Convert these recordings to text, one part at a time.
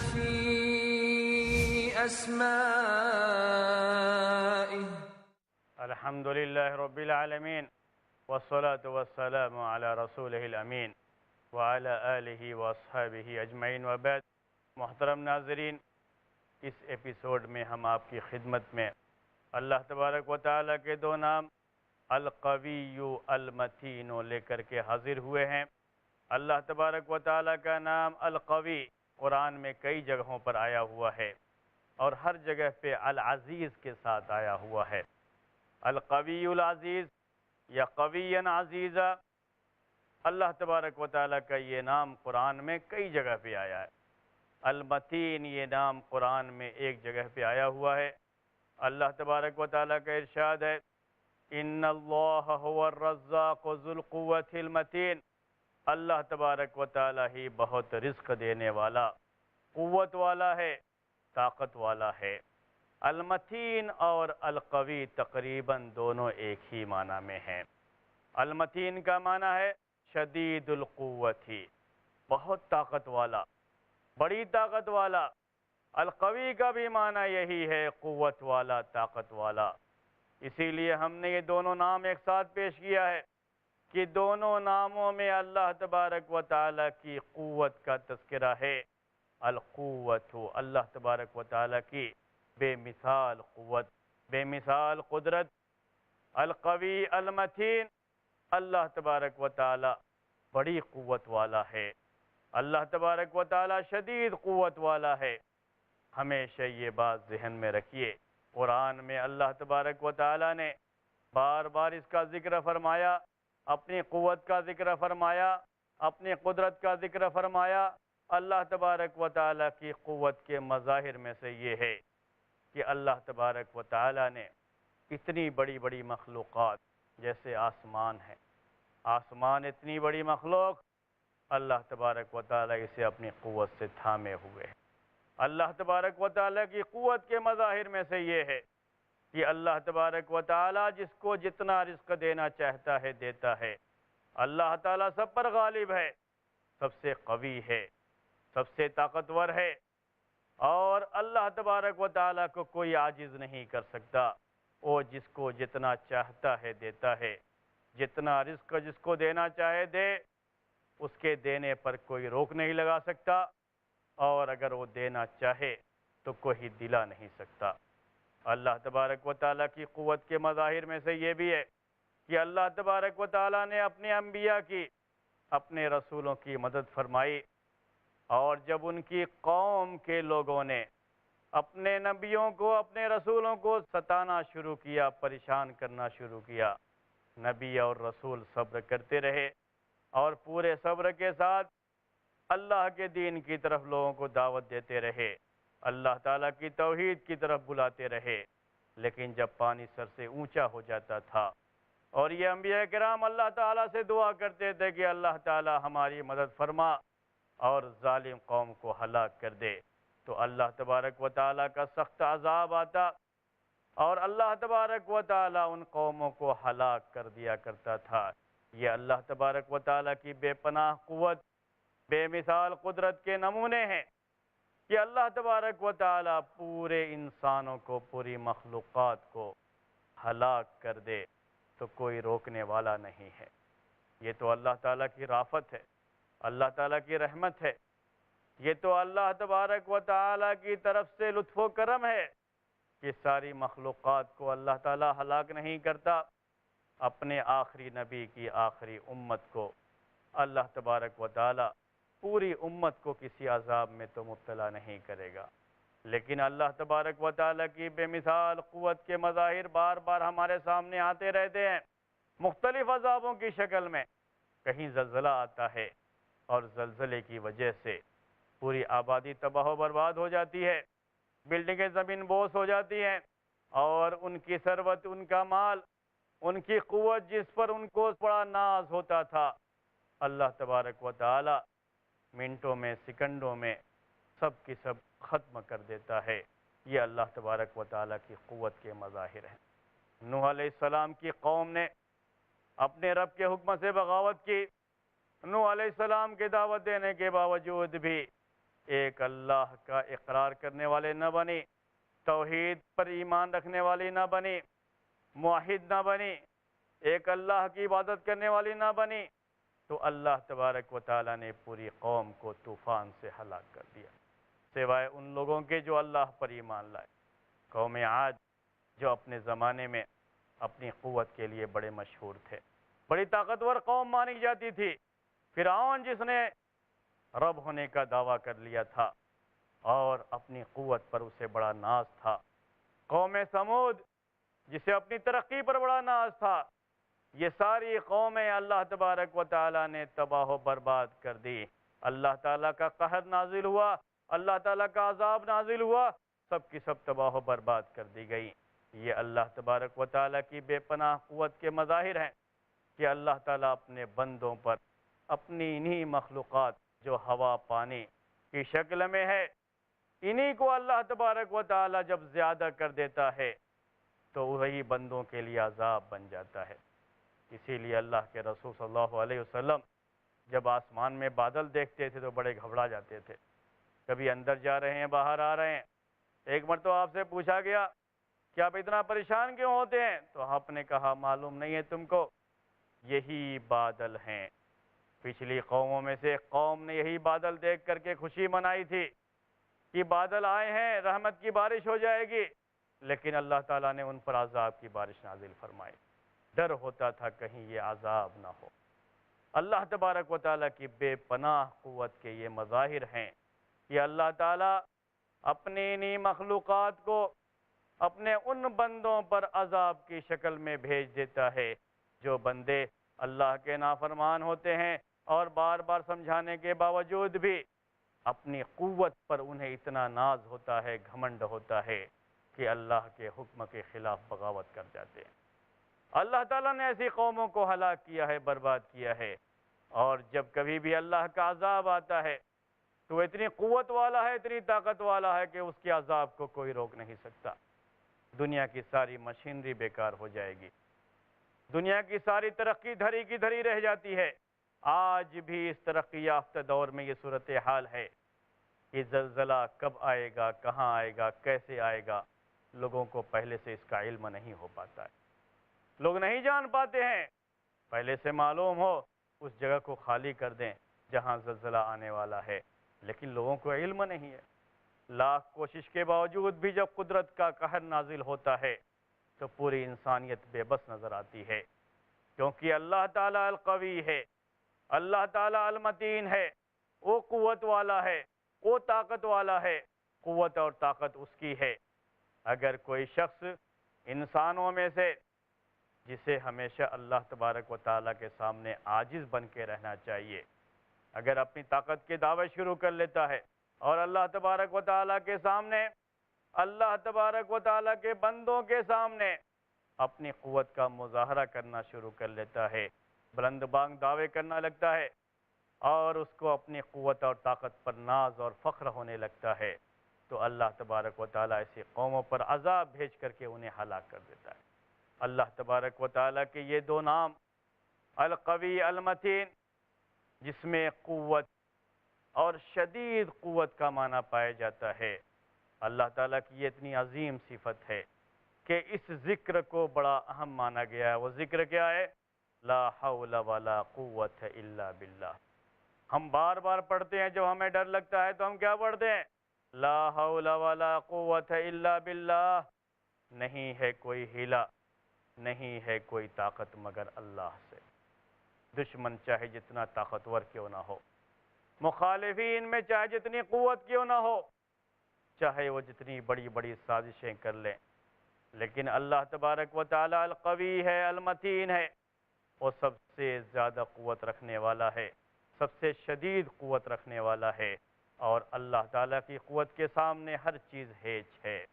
في أسمائه. الحمد لله رب العالمين والصلاة والسلام على رسوله الأمين وعلى آلہ واصحابہ اجمعین وبعد۔ محترم ناظرین، اس ایپیسوڈ میں ہم آپ کی خدمت میں اللہ تبارک و تعالیٰ کے دو نام القوی المتین لے کر کے حاضر ہوئے ہیں۔ اللہ تبارک و تعالیٰ کا نام القوی قرآن میں کئی جگہوں پر آیا ہوا ہے اور ہر جگہ پہ العزیز کے ساتھ آیا ہوا ہے۔ القوی العزیز یا قویًا عزیزا، اللہ تبارک و تعالیٰ کا یہ نام قرآن میں کئی جگہ پہ آیا ہے۔ المتین یہ نام قرآن میں ایک جگہ پہ آیا ہوا ہے۔ اللہ تبارک و تعالیٰ کا ارشاد ہے، ان اللہ هو الرزاق ذو القوة المتین، اللہ تبارک و تعالیٰ ہی بہت رزق دینے والا، قوت والا ہے، طاقت والا ہے۔ المتین اور القوی تقریباً دونوں ایک ہی معنی میں ہیں۔ المتین کا معنی ہے شدید القوتی، بہت طاقت والا، بڑی طاقت والا۔ القوی کا بھی معنی یہی ہے، قوت والا، طاقت والا۔ اسی لیے ہم نے یہ دونوں نام ایک ساتھ پیش کیا ہے کہ دونوں ناموں میں اللہ تبارک و تعالیٰ کی قوت کا تذکرہ ہے۔ القوت، اللہ تبارک و تعالیٰ کی بے مثال قوت، بے مثال قدرت۔ القوی المتین، اللہ تبارک و تعالیٰ بڑی قوت والا ہے، اللہ تبارک و تعالیٰ شدید قوت والا ہے۔ ہمیشہ یہ بات ذہن میں رکھیے، قرآن میں اللہ تبارک و تعالیٰ نے بار بار اس کا ذکر فرمایا، اپنی قوت کا ذکر فرمایا، اپنی قدرت کا ذکر فرمایا۔ اللہ تبارک و تعالیٰ کی قوت کے مظاہر میں سے یہ ہے کہ اللہ تبارک و تعالیٰ نے اتنی بڑی بڑی مخلوقات جیسے آسمان ہے، آسمان اتنی بڑی مخلوق، اللہ تبارک و تعالیٰ اسے اپنی قوت سے تھامے ہوئے ہیں۔ اللہ تبارک و تعالیٰ کی قوت کے مظاہر میں سے یہ ہے کہ اللہ تبارک و تعالیٰ جس کو جتنا رزق دینا چاہتا ہے دیتا ہے۔ اللہ تعالیٰ سب پر غالب ہے، سب سے قوی ہے، سب سے طاقتور ہے، اور اللہ تبارک و تعالیٰ کو کوئی عاجز نہیں کر سکتا۔ وہ جس کو جتنا چاہتا ہے دیتا ہے، جتنا رزق جس کو دینا چاہے دے، اس کے دینے پر کوئی روک نہیں لگا سکتا، اور اگر وہ دینا چاہے تو کوئی دلا نہیں سکتا۔ اللہ تبارک و تعالیٰ کی قوت کے مظاہر میں سے یہ بھی ہے کہ اللہ تبارک و تعالیٰ نے اپنے انبیاء کی، اپنے رسولوں کی مدد فرمائی، اور جب ان کی قوم کے لوگوں نے اپنے نبیوں کو، اپنے رسولوں کو ستانا شروع کیا، پریشان کرنا شروع کیا، نبی اور رسول صبر کرتے رہے اور پورے صبر کے ساتھ اللہ کے دین کی طرف لوگوں کو دعوت دیتے رہے، اللہ تعالیٰ کی توحید کی طرف بلاتے رہے۔ لیکن جب پانی سر سے اونچا ہو جاتا تھا اور یہ انبیاء کرام اللہ تعالیٰ سے دعا کرتے تھے کہ اللہ تعالیٰ ہماری مدد فرما اور ظالم قوم کو ہلاک کر دے، تو اللہ تبارک و تعالیٰ کا سخت عذاب آتا اور اللہ تبارک و تعالیٰ ان قوموں کو ہلاک کر دیا کرتا تھا۔ یہ اللہ تبارک و تعالیٰ کی بے پناہ قوت، بے مثال قدرت کے نمونے ہیں کہ اللہ تبارک و تعالیٰ پورے انسانوں کو، پوری مخلوقات کو ہلاک کر دے تو کوئی روکنے والا نہیں ہے۔ یہ تو اللہ تعالیٰ کی رافت ہے، اللہ تعالیٰ کی رحمت ہے، یہ تو اللہ تبارک و تعالیٰ کی طرف سے لطف و کرم ہے کہ ساری مخلوقات کو اللہ تعالیٰ ہلاک نہیں کرتا، اپنے آخری نبی کی آخری امت کو اللہ تبارک و تعالیٰ پوری امت کو کسی عذاب میں تو مبتلا نہیں کرے گا۔ لیکن اللہ تبارک و تعالیٰ کی بے مثال قوت کے مظاہر بار بار ہمارے سامنے آتے رہتے ہیں، مختلف عذابوں کی شکل میں۔ کہیں زلزلہ آتا ہے اور زلزلے کی وجہ سے پوری آبادی تباہ و برباد ہو جاتی ہے، بلڈنگیں زمین بوس ہو جاتی ہیں، اور ان کی ثروت، ان کا مال، ان کی قوت جس پر ان کو بڑا ناز ہوتا تھا، اللہ تبارک و تعالیٰ منٹوں میں، سیکنڈوں میں سب کی سب ختم کر دیتا ہے۔ یہ اللہ تبارک و تعالیٰ کی قوت کے مظاہر ہیں۔ نوح علیہ السلام کی قوم نے اپنے رب کے حکم سے بغاوت کی، نوح علیہ السلام کی دعوت دینے کے باوجود بھی ایک اللہ کا اقرار کرنے والے نہ بنی، توحید پر ایمان رکھنے والی نہ بنی، موحد نہ بنی، ایک اللہ کی عبادت کرنے والی نہ بنی، تو اللہ تبارک و تعالیٰ نے پوری قوم کو طوفان سے ہلاک کر دیا، سوائے ان لوگوں کے جو اللہ پر ایمان لائے۔ قوم عاد جو اپنے زمانے میں اپنی قوت کے لیے بڑے مشہور تھے، بڑی طاقتور قوم مانی جاتی تھی۔ فرعون جس نے رب ہونے کا دعویٰ کر لیا تھا اور اپنی قوت پر اسے بڑا ناز تھا۔ قوم سمود جسے اپنی ترقی پر بڑا ناز تھا۔ یہ ساری قومیں اللہ تبارک و تعالیٰ نے تباہ و برباد کر دی۔ اللہ تعالیٰ کا قہر نازل ہوا، اللہ تعالیٰ کا عذاب نازل ہوا، سب کی سب تباہ و برباد کر دی گئی۔ یہ اللہ تبارک و تعالیٰ کی بے پناہ قوت کے مظاہر ہیں کہ اللہ تعالیٰ اپنے بندوں پر اپنی انہی مخلوقات جو ہوا پانی کی شکل میں ہے، انہی کو اللہ تبارک و تعالیٰ جب زیادہ کر دیتا ہے تو وہی بندوں کے لیے عذاب بن جاتا ہے۔ اسی لیے اللہ کے رسول صلی اللہ علیہ وسلم جب آسمان میں بادل دیکھتے تھے تو بڑے گھبرا جاتے تھے، کبھی اندر جا رہے ہیں باہر آ رہے ہیں۔ ایک مرتبہ آپ سے پوچھا گیا کہ آپ اتنا پریشان کیوں ہوتے ہیں؟ تو آپ نے کہا معلوم نہیں ہے تم کو، یہی بادل ہیں۔ پچھلی قوموں میں سے ایک قوم نے یہی بادل دیکھ کر کے خوشی منائی تھی کہ بادل آئے ہیں، رحمت کی بارش ہو جائے گی، لیکن اللہ تعالیٰ نے ان پر عذاب کی بارش نازل فرمائی۔ ڈر ہوتا تھا کہیں یہ عذاب نہ ہو۔ اللہ تبارک و تعالیٰ کی بے پناہ قوت کے یہ مظاہر ہیں کہ اللہ تعالیٰ اپنی انہی مخلوقات کو اپنے ان بندوں پر عذاب کی شکل میں بھیج دیتا ہے جو بندے اللہ کے نافرمان ہوتے ہیں، اور بار بار سمجھانے کے باوجود بھی اپنی قوت پر انہیں اتنا ناز ہوتا ہے، گھمنڈ ہوتا ہے کہ اللہ کے حکم کے خلاف بغاوت کر جاتے ہیں۔ اللہ تعالیٰ نے ایسی قوموں کو ہلاک کیا ہے، برباد کیا ہے، اور جب کبھی بھی اللہ کا عذاب آتا ہے تو وہ اتنی قوت والا ہے، اتنی طاقت والا ہے کہ اس کے عذاب کو کوئی روک نہیں سکتا۔ دنیا کی ساری مشینری بیکار ہو جائے گی، دنیا کی ساری ترقی دھری کی دھری رہ جاتی ہے۔ آج بھی اس ترقی یافتہ دور میں یہ صورتحال ہے کہ زلزلہ کب آئے گا، کہاں آئے گا، کیسے آئے گا، لوگوں کو پہلے سے اس کا علم نہیں ہو پاتا ہے، لوگ نہیں جان پاتے ہیں۔ پہلے سے معلوم ہو اس جگہ کو خالی کر دیں جہاں زلزلہ آنے والا ہے، لیکن لوگوں کو علم نہیں ہے۔ لاکھ کوشش کے باوجود بھی جب قدرت کا قہر نازل ہوتا ہے تو پوری انسانیت بے بس نظر آتی ہے، کیونکہ اللہ تعالیٰ القوی ہے، اللہ تعالیٰ المتین ہے، وہ قوت والا ہے، وہ طاقت والا ہے، قوت اور طاقت اس کی ہے۔ اگر کوئی شخص انسانوں میں سے جسے ہمیشہ اللہ تبارک و تعالیٰ کے سامنے عاجز بن کے رہنا چاہیے، اگر اپنی طاقت کے دعوے شروع کر لیتا ہے اور اللہ تبارک و تعالیٰ کے سامنے، اللہ تبارک و تعالیٰ کے بندوں کے سامنے اپنی قوت کا مظاہرہ کرنا شروع کر لیتا ہے، بلند بانگ دعوے کرنا لگتا ہے، اور اس کو اپنی قوت اور طاقت پر ناز اور فخر ہونے لگتا ہے، تو اللہ تبارک و تعالیٰ ایسی قوموں پر عذاب بھیج کر کے انہیں ہلاک کر دیتا ہے۔ اللہ تبارک و تعالیٰ کے یہ دو نام القوی المتین، جس میں قوت اور شدید قوت کا معنی پایا جاتا ہے، اللہ تعالیٰ کی یہ اتنی عظیم صفت ہے کہ اس ذکر کو بڑا اہم مانا گیا ہے۔ وہ ذکر کیا ہے؟ لا حول ولا قوت الا باللہ۔ ہم بار بار پڑھتے ہیں، جب ہمیں ڈر لگتا ہے تو ہم کیا پڑھتے ہیں؟ لا حول ولا قوت الا باللہ۔ نہیں ہے کوئی ہیلا، نہیں ہے کوئی طاقت مگر اللہ سے۔ دشمن چاہے جتنا طاقتور کیوں نہ ہو، مخالفین میں چاہے جتنی قوت کیوں نہ ہو، چاہے وہ جتنی بڑی بڑی سازشیں کر لیں، لیکن اللہ تبارک و تعالیٰ القوی ہے، المتین ہے، وہ سب سے زیادہ قوت رکھنے والا ہے، سب سے شدید قوت رکھنے والا ہے، اور اللہ تعالیٰ کی قوت کے سامنے ہر چیز ہیچ ہے۔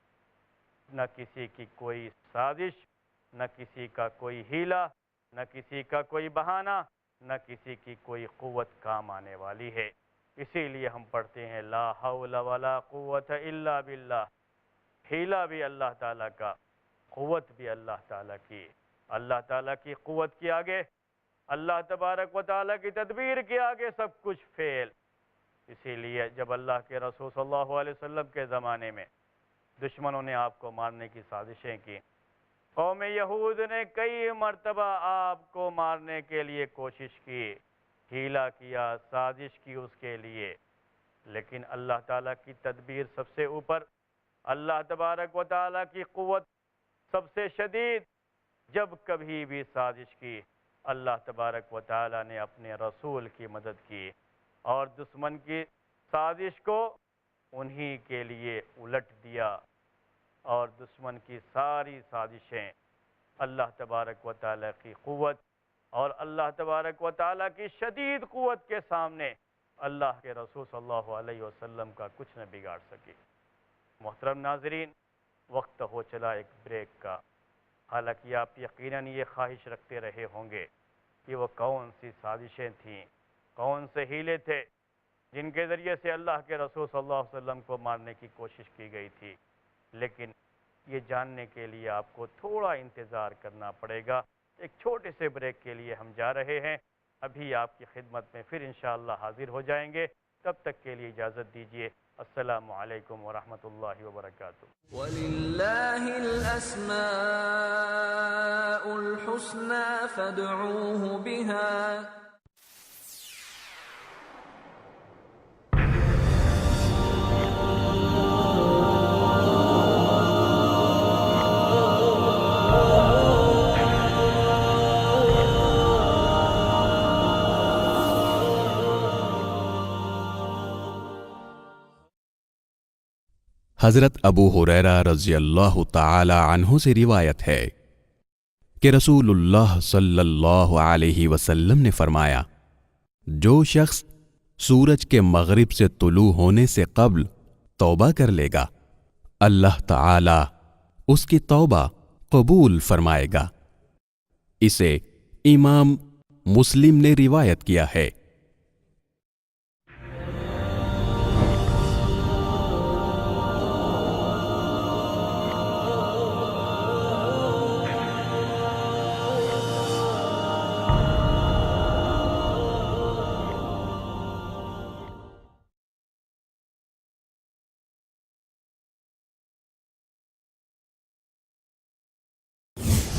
نہ کسی کی کوئی سازش، نہ کسی کا کوئی ہیلا، نہ کسی کا کوئی بہانہ، نہ کسی کی کوئی قوت کام آنے والی ہے۔ اسی لیے ہم پڑھتے ہیں لا حول ولا قوت الا باللہ۔ ہیلا بھی اللہ تعالیٰ کا، قوت بھی اللہ تعالیٰ کی۔ اللہ تعالیٰ کی قوت کے آگے، اللہ تبارک و تعالیٰ کی تدبیر کے آگے سب کچھ فیل۔ اسی لیے جب اللہ کے رسول صلی اللہ علیہ وسلم کے زمانے میں دشمنوں نے آپ کو مارنے کی سازشیں کی، قوم یہود نے کئی مرتبہ آپ کو مارنے کے لیے کوشش کی، ہیلا کیا، سازش کی اس کے لیے، لیکن اللہ تعالیٰ کی تدبیر سب سے اوپر، اللہ تبارک و تعالیٰ کی قوت سب سے شدید۔ جب کبھی بھی سازش کی، اللہ تبارک و تعالیٰ نے اپنے رسول کی مدد کی اور دشمن کی سازش کو انہی کے لیے الٹ دیا، اور دشمن کی ساری سازشیں اللہ تبارک و تعالیٰ کی قوت اور اللہ تبارک و تعالیٰ کی شدید قوت کے سامنے اللہ کے رسول صلی اللہ علیہ وسلم کا کچھ نہ بگاڑ سکی۔ محترم ناظرین، وقت ہو چلا ایک بریک کا۔ حالانکہ آپ یقیناً یہ خواہش رکھتے رہے ہوں گے کہ وہ کون سی سازشیں تھیں، کون سے ہیلے تھے جن کے ذریعے سے اللہ کے رسول صلی اللہ علیہ وسلم کو مارنے کی کوشش کی گئی تھی، لیکن یہ جاننے کے لیے آپ کو تھوڑا انتظار کرنا پڑے گا۔ ایک چھوٹے سے بریک کے لیے ہم جا رہے ہیں، ابھی آپ کی خدمت میں پھر انشاءاللہ حاضر ہو جائیں گے۔ تب تک کے لیے اجازت دیجیے۔ السلام علیکم ورحمۃ اللہ وبرکاتہ۔ وَلِلَّهِ الْأَسْمَاءُ الْحُسْنَى فَادْعُوهُ بِهَا۔ حضرت ابو ہریرہ رضی اللہ تعالی عنہ سے روایت ہے کہ رسول اللہ صلی اللہ علیہ وسلم نے فرمایا، جو شخص سورج کے مغرب سے طلوع ہونے سے قبل توبہ کر لے گا، اللہ تعالی اس کی توبہ قبول فرمائے گا۔ اسے امام مسلم نے روایت کیا ہے۔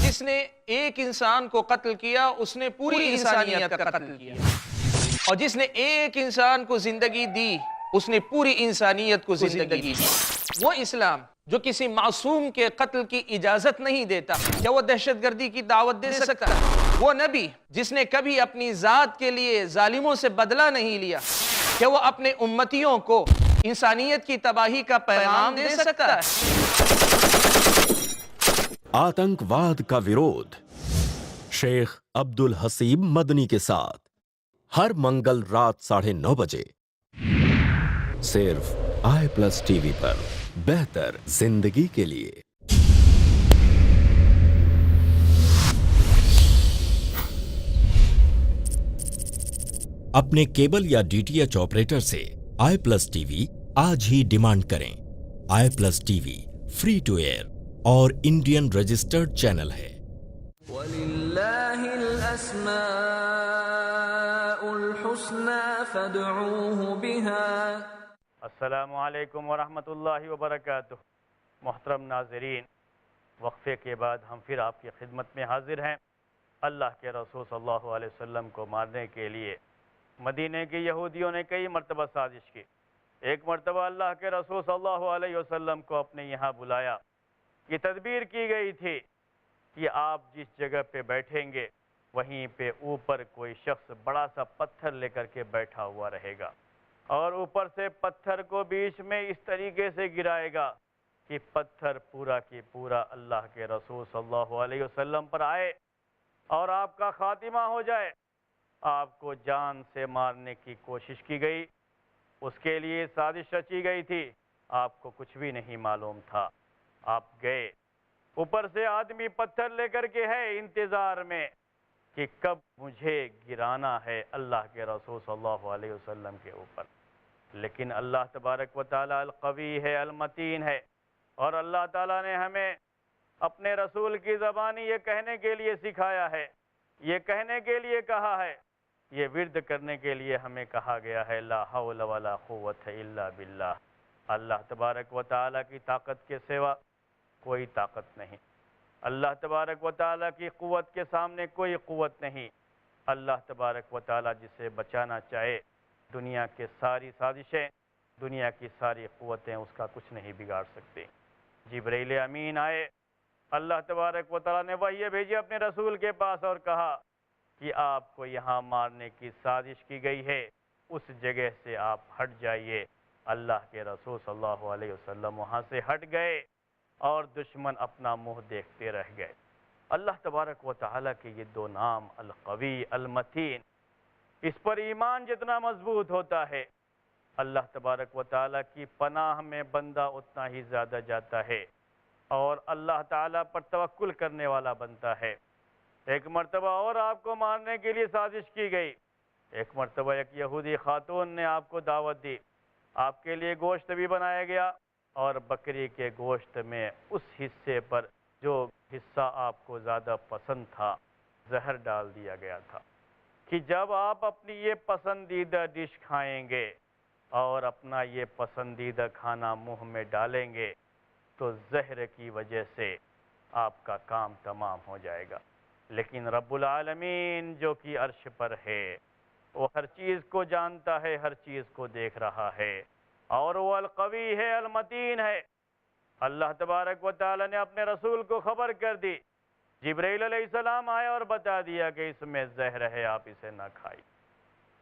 جس نے ایک انسان کو قتل کیا اس نے پوری انسانیت کا قتل کیا، اور جس نے ایک انسان کو زندگی دی اس نے پوری انسانیت کو زندگی دی۔ وہ اسلام جو کسی معصوم کے قتل کی اجازت نہیں دیتا، کیا وہ دہشت گردی کی دعوت دے سکتا؟ وہ نبی جس نے کبھی اپنی ذات کے لیے ظالموں سے بدلہ نہیں لیا، کیا وہ اپنے امتیوں کو انسانیت کی تباہی کا پیغام دے سکتا ہے؟ آتنکواد کا ورودھ، شیخ عبد الحسیب مدنی کے ساتھ ہر منگل رات 9:30 بجے صرف i+ ٹی وی پر، بہتر زندگی کے لیے۔ اپنے کیبل یا DTH آپریٹر سے i+ ٹی وی آج ہی ڈیمانڈ کریں۔ i+ TV free to air اور انڈین رجسٹرڈ چینل ہے۔ وَلِلَّهِ الْأَسْمَاءُ الْحُسْنَى فَادْعُوهُ بِهَا۔ السلام علیکم ورحمۃ اللہ وبرکاتہ۔ محترم ناظرین، وقفے کے بعد ہم پھر آپ کی خدمت میں حاضر ہیں۔ اللہ کے رسول صلی اللہ علیہ وسلم کو مارنے کے لیے مدینے کے یہودیوں نے کئی مرتبہ سازش کی۔ ایک مرتبہ اللہ کے رسول صلی اللہ علیہ وسلم کو اپنے یہاں بلایا۔ یہ تدبیر کی گئی تھی کہ آپ جس جگہ پہ بیٹھیں گے وہیں پہ اوپر کوئی شخص بڑا سا پتھر لے کر کے بیٹھا ہوا رہے گا، اور اوپر سے پتھر کو بیچ میں اس طریقے سے گرائے گا کہ پتھر پورا کی پورا اللہ کے رسول صلی اللہ علیہ وسلم پر آئے اور آپ کا خاتمہ ہو جائے۔ آپ کو جان سے مارنے کی کوشش کی گئی، اس کے لیے سازش رچی گئی تھی، آپ کو کچھ بھی نہیں معلوم تھا۔ آپ گئے، اوپر سے آدمی پتھر لے کر کے ہے انتظار میں کہ کب مجھے گرانا ہے اللہ کے رسول صلی اللہ علیہ وسلم کے اوپر۔ لیکن اللہ تبارک و تعالیٰ القوی ہے، المتین ہے، اور اللہ تعالیٰ نے ہمیں اپنے رسول کی زبانی یہ کہنے کے لیے سکھایا ہے، یہ کہنے کے لیے کہا ہے یہ ورد کرنے کے لیے ہمیں کہا گیا ہے لا حول ولا قوت الا باللہ. اللہ تبارک و تعالیٰ کی طاقت کے سوا کوئی طاقت نہیں. اللہ تبارک و تعالیٰ کی قوت کے سامنے کوئی قوت نہیں. اللہ تبارک و تعالیٰ جسے بچانا چاہے دنیا کے ساری سازشیں، دنیا کی ساری قوتیں اس کا کچھ نہیں بگاڑ سکتی. جبرائیل امین آئے، اللہ تبارک و تعالیٰ نے وحی بھیجی اپنے رسول کے پاس اور کہا کہ آپ کو یہاں مارنے کی سازش کی گئی ہے، اس جگہ سے آپ ہٹ جائیے. اللہ کے رسول صلی اللہ علیہ وسلم وہاں سے ہٹ گئے اور دشمن اپنا منہ دیکھتے رہ گئے. اللہ تبارک و تعالیٰ کے یہ دو نام القوی المتین، اس پر ایمان جتنا مضبوط ہوتا ہے اللہ تبارک و تعالیٰ کی پناہ میں بندہ اتنا ہی زیادہ جاتا ہے اور اللہ تعالیٰ پر توکل کرنے والا بنتا ہے. ایک مرتبہ اور آپ کو مارنے کے لیے سازش کی گئی. ایک مرتبہ ایک یہودی خاتون نے آپ کو دعوت دی، آپ کے لیے گوشت بھی بنایا گیا اور بکری کے گوشت میں اس حصے پر جو حصہ آپ کو زیادہ پسند تھا زہر ڈال دیا گیا تھا کہ جب آپ اپنی یہ پسندیدہ ڈش کھائیں گے اور اپنا یہ پسندیدہ کھانا منہ میں ڈالیں گے تو زہر کی وجہ سے آپ کا کام تمام ہو جائے گا. لیکن رب العالمین جو کہ عرش پر ہے وہ ہر چیز کو جانتا ہے، ہر چیز کو دیکھ رہا ہے اور وہ القوی ہے، المتین ہے. اللہ تبارک و تعالی نے اپنے رسول کو خبر کر دی. جبرائیل علیہ السلام آئے اور بتا دیا کہ اس میں زہر ہے، آپ اسے نہ کھائیں.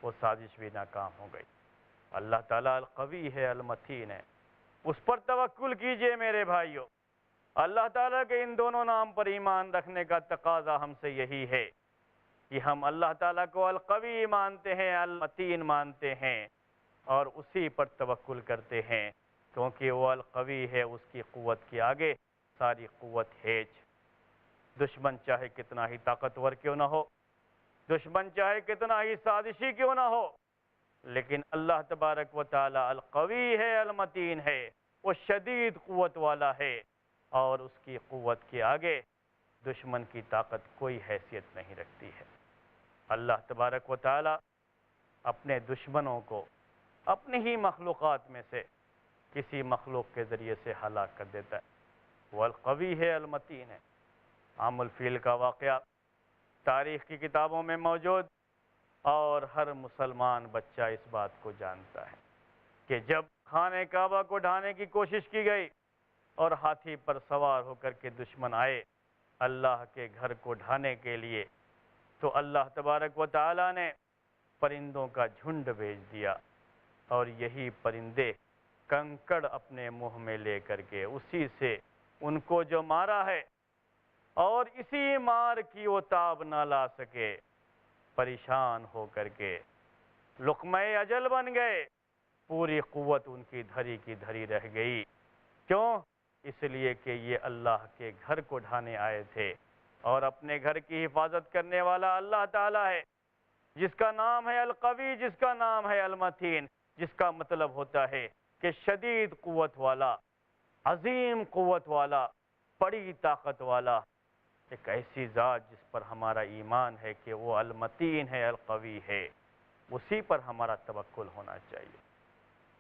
وہ سازش بھی ناکام ہو گئی. اللہ تعالیٰ القوی ہے، المتین ہے، اس پر توکل کیجئے میرے بھائیوں. اللہ تعالیٰ کے ان دونوں نام پر ایمان رکھنے کا تقاضا ہم سے یہی ہے کہ ہم اللہ تعالیٰ کو القوی مانتے ہیں، المتین مانتے ہیں اور اسی پر توکل کرتے ہیں کیونکہ وہ القوی ہے. اس کی قوت کے آگے ساری قوت ہیچ. دشمن چاہے کتنا ہی طاقتور کیوں نہ ہو، دشمن چاہے کتنا ہی سازشی کیوں نہ ہو، لیکن اللہ تبارک و تعالی القوی ہے، المتین ہے. وہ شدید قوت والا ہے اور اس کی قوت کے آگے دشمن کی طاقت کوئی حیثیت نہیں رکھتی ہے. اللہ تبارک و تعالی اپنے دشمنوں کو اپنی ہی مخلوقات میں سے کسی مخلوق کے ذریعے سے ہلاک کر دیتا ہے. وہ القوی ہے، المتین ہے. عام الفیل کا واقعہ تاریخ کی کتابوں میں موجود اور ہر مسلمان بچہ اس بات کو جانتا ہے کہ جب خانہ کعبہ کو ڈھانے کی کوشش کی گئی اور ہاتھی پر سوار ہو کر کے دشمن آئے اللہ کے گھر کو ڈھانے کے لیے تو اللہ تبارک و تعالی نے پرندوں کا جھنڈ بھیج دیا اور یہی پرندے کنکڑ اپنے منہ میں لے کر کے اسی سے ان کو جو مارا ہے اور اسی مار کی وہ تاب نہ لا سکے، پریشان ہو کر کے لقمہ اجل بن گئے. پوری قوت ان کی دھری کی دھری رہ گئی. کیوں؟ اس لیے کہ یہ اللہ کے گھر کو ڈھانے آئے تھے اور اپنے گھر کی حفاظت کرنے والا اللہ تعالیٰ ہے جس کا نام ہے القوی، جس کا نام ہے المتین، جس کا مطلب ہوتا ہے کہ شدید قوت والا، عظیم قوت والا، بڑی طاقت والا. ایک ایسی ذات جس پر ہمارا ایمان ہے کہ وہ المتین ہے، القوی ہے، اسی پر ہمارا توکل ہونا چاہیے.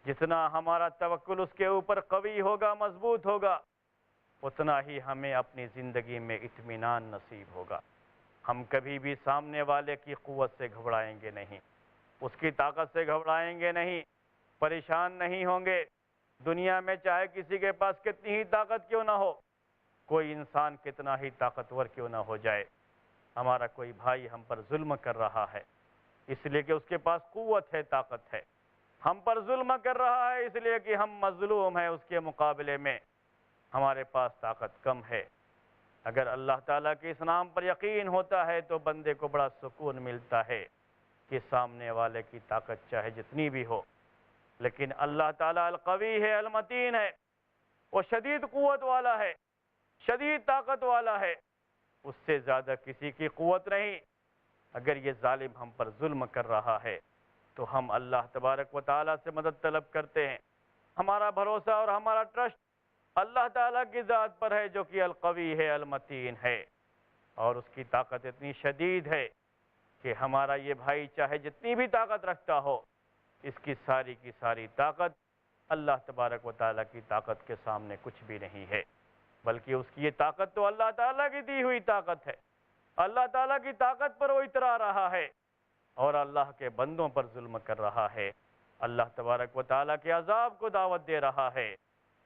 جتنا ہمارا توکل اس کے اوپر قوی ہوگا، مضبوط ہوگا، اتنا ہی ہمیں اپنی زندگی میں اطمینان نصیب ہوگا. ہم کبھی بھی سامنے والے کی قوت سے گھبرائیں گے نہیں، اس کی طاقت سے گھبرائیں گے نہیں، پریشان نہیں ہوں گے. دنیا میں چاہے کسی کے پاس کتنی ہی طاقت کیوں نہ ہو، کوئی انسان کتنا ہی طاقتور کیوں نہ ہو جائے، ہمارا کوئی بھائی ہم پر ظلم کر رہا ہے اس لیے کہ اس کے پاس قوت ہے، طاقت ہے، ہم پر ظلم کر رہا ہے اس لیے کہ ہم مظلوم ہیں، اس کے مقابلے میں ہمارے پاس طاقت کم ہے. اگر اللہ تعالیٰ کے اس نام پر یقین ہوتا ہے تو بندے کو بڑا سکون ملتا ہے کہ سامنے والے کی طاقت چاہے جتنی بھی ہو، لیکن اللہ تعالیٰ القوی ہے، المتین ہے، وہ شدید قوت والا ہے، شدید طاقت والا ہے، اس سے زیادہ کسی کی قوت نہیں. اگر یہ ظالم ہم پر ظلم کر رہا ہے تو ہم اللہ تبارک و تعالیٰ سے مدد طلب کرتے ہیں. ہمارا بھروسہ اور ہمارا ٹرسٹ اللہ تعالیٰ کی ذات پر ہے جو کہ القوی ہے، المتین ہے، اور اس کی طاقت اتنی شدید ہے کہ ہمارا یہ بھائی چاہے جتنی بھی طاقت رکھتا ہو، اس کی ساری طاقت اللہ تبارک و تعالیٰ کی طاقت کے سامنے کچھ بھی نہیں ہے، بلکہ اس کی یہ طاقت تو اللہ تعالیٰ کی دی ہوئی طاقت ہے۔ اللہ تعالیٰ کی طاقت پر وہ اترا رہا ہے اور اللہ کے بندوں پر ظلم کر رہا ہے، اللہ تبارک و تعالیٰ کے عذاب کو دعوت دے رہا ہے۔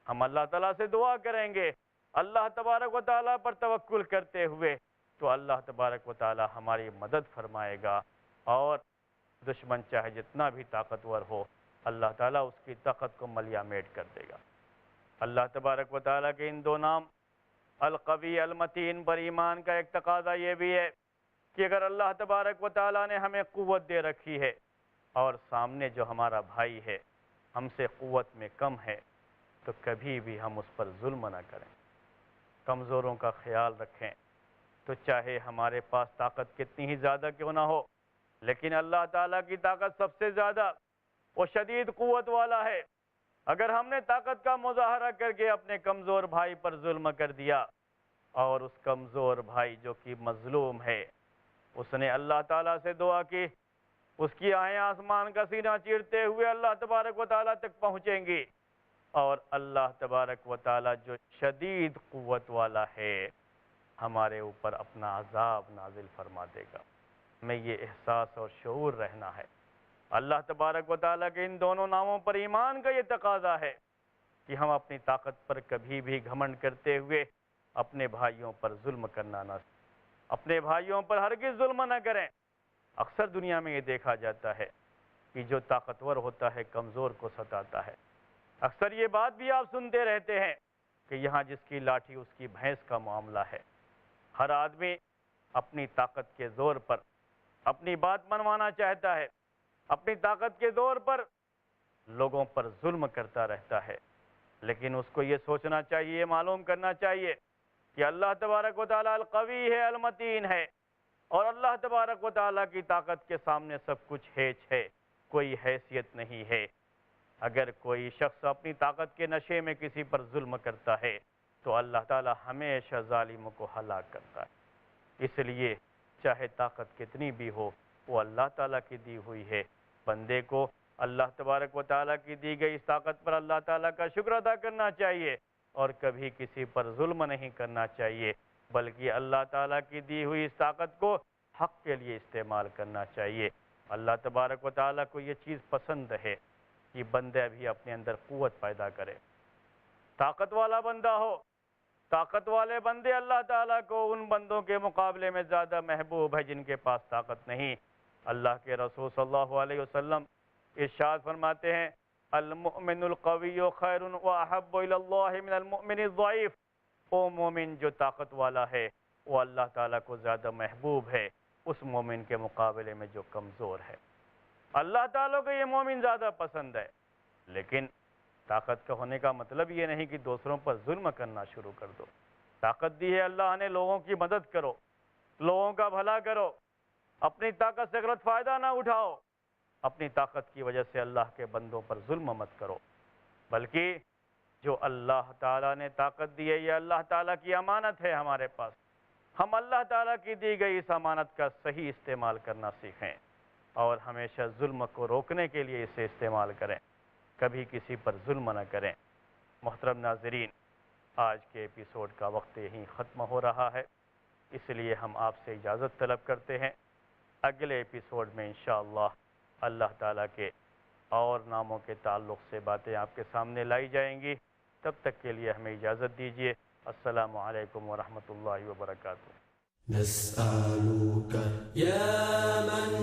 ہم اللہ تعالیٰ سے دعا کریں گے اللہ تبارک و تعالیٰ پر توکل کرتے ہوئے، تو اللہ تبارک و تعالیٰ ہماری مدد فرمائے گا، اور دشمن چاہے جتنا بھی طاقتور ہو، اللہ تعالیٰ اس کی طاقت کو ملیا میٹ کر دے گا۔ اللہ تبارک و تعالیٰ کے ان دو نام القوی المتین پر ایمان کا ایک تقاضا یہ بھی ہے کہ اگر اللہ تبارک و تعالیٰ نے ہمیں قوت دے رکھی ہے اور سامنے جو ہمارا بھائی ہے ہم سے قوت میں کم ہے، تو کبھی بھی ہم اس پر ظلم نہ کریں، کمزوروں کا خیال رکھیں۔ تو چاہے ہمارے پاس طاقت کتنی ہی زیادہ کیوں نہ ہو، لیکن اللہ تعالیٰ کی طاقت سب سے زیادہ وہ شدید قوت والا ہے۔ اگر ہم نے طاقت کا مظاہرہ کر کے اپنے کمزور بھائی پر ظلم کر دیا، اور اس کمزور بھائی جو کہ مظلوم ہے، اس نے اللہ تعالیٰ سے دعا کی، اس کی آہیں آسمان کا سینہ چیرتے ہوئے اللہ تبارک و تعالیٰ تک پہنچیں گی، اور اللہ تبارک و تعالیٰ جو شدید قوت والا ہے ہمارے اوپر اپنا عذاب نازل فرما دے گا۔ ہمیں یہ احساس اور شعور رہنا ہے۔ اللہ تبارک و تعالیٰ کے ان دونوں ناموں پر ایمان کا یہ تقاضا ہے کہ ہم اپنی طاقت پر کبھی بھی گھمنڈ کرتے ہوئے اپنے بھائیوں پر ظلم کرنا نہ، اپنے بھائیوں پر ہرگز ظلم نہ کریں۔ اکثر دنیا میں یہ دیکھا جاتا ہے کہ جو طاقتور ہوتا ہے کمزور کو ستاتا ہے۔ اکثر یہ بات بھی آپ سنتے رہتے ہیں کہ یہاں جس کی لاٹھی اس کی بھینس کا معاملہ ہے۔ ہر آدمی اپنی طاقت کے زور پر اپنی بات منوانا چاہتا ہے، اپنی طاقت کے زور پر لوگوں پر ظلم کرتا رہتا ہے، لیکن اس کو یہ سوچنا چاہیے، معلوم کرنا چاہیے کہ اللہ تبارک و تعالیٰ القوی ہے، المتین ہے، اور اللہ تبارک و تعالیٰ کی طاقت کے سامنے سب کچھ ہیچ ہے، کوئی حیثیت نہیں ہے۔ اگر کوئی شخص اپنی طاقت کے نشے میں کسی پر ظلم کرتا ہے تو اللہ تعالیٰ ہمیشہ ظالموں کو ہلاک کرتا ہے۔ اس لیے چاہے طاقت کتنی بھی ہو، وہ اللہ تعالیٰ کی دی ہوئی ہے۔ بندے کو اللہ تبارک و تعالیٰ کی دی گئی اس طاقت پر اللہ تعالیٰ کا شکر ادا کرنا چاہیے، اور کبھی کسی پر ظلم نہیں کرنا چاہیے، بلکہ اللہ تعالیٰ کی دی ہوئی اس طاقت کو حق کے لیے استعمال کرنا چاہیے۔ اللہ تبارک و تعالیٰ کو یہ چیز پسند ہے کہ بندہ بھی اپنے اندر قوت پیدا کرے، طاقت والا بندہ ہو۔ طاقت والے بندے اللہ تعالیٰ کو ان بندوں کے مقابلے میں زیادہ محبوب ہے جن کے پاس طاقت نہیں۔ اللہ کے رسول صلی اللہ علیہ وسلم ارشاد فرماتے ہیں، المؤمن القوی خیر واحب الی اللہ من المؤمن الضعیف۔ وہ مومن جو طاقت والا ہے وہ اللہ تعالیٰ کو زیادہ محبوب ہے اس مومن کے مقابلے میں جو کمزور ہے۔ اللہ تعالیٰ کو یہ مومن زیادہ پسند ہے، لیکن طاقت کا ہونے کا مطلب یہ نہیں کہ دوسروں پر ظلم کرنا شروع کر دو۔ طاقت دی ہے اللہ نے، لوگوں کی مدد کرو، لوگوں کا بھلا کرو، اپنی طاقت سے غلط فائدہ نہ اٹھاؤ، اپنی طاقت کی وجہ سے اللہ کے بندوں پر ظلم مت کرو، بلکہ جو اللہ تعالیٰ نے طاقت دی ہے یہ اللہ تعالیٰ کی امانت ہے ہمارے پاس، ہم اللہ تعالیٰ کی دی گئی اس امانت کا صحیح استعمال کرنا سیکھیں، اور ہمیشہ ظلم کو روکنے کے لیے اسے استعمال کریں، کبھی کسی پر ظلم نہ کریں۔ محترم ناظرین، آج کے ایپیسوڈ کا وقت یہیں ختم ہو رہا ہے، اس لیے ہم آپ سے اجازت طلب کرتے ہیں۔ اگلے ایپیسوڈ میں انشاءاللہ اللہ تعالیٰ کے اور ناموں کے تعلق سے باتیں آپ کے سامنے لائی جائیں گی۔ تب تک کے لیے ہمیں اجازت دیجیے۔ السلام علیکم ورحمۃ اللہ وبرکاتہ۔ نسألك يا من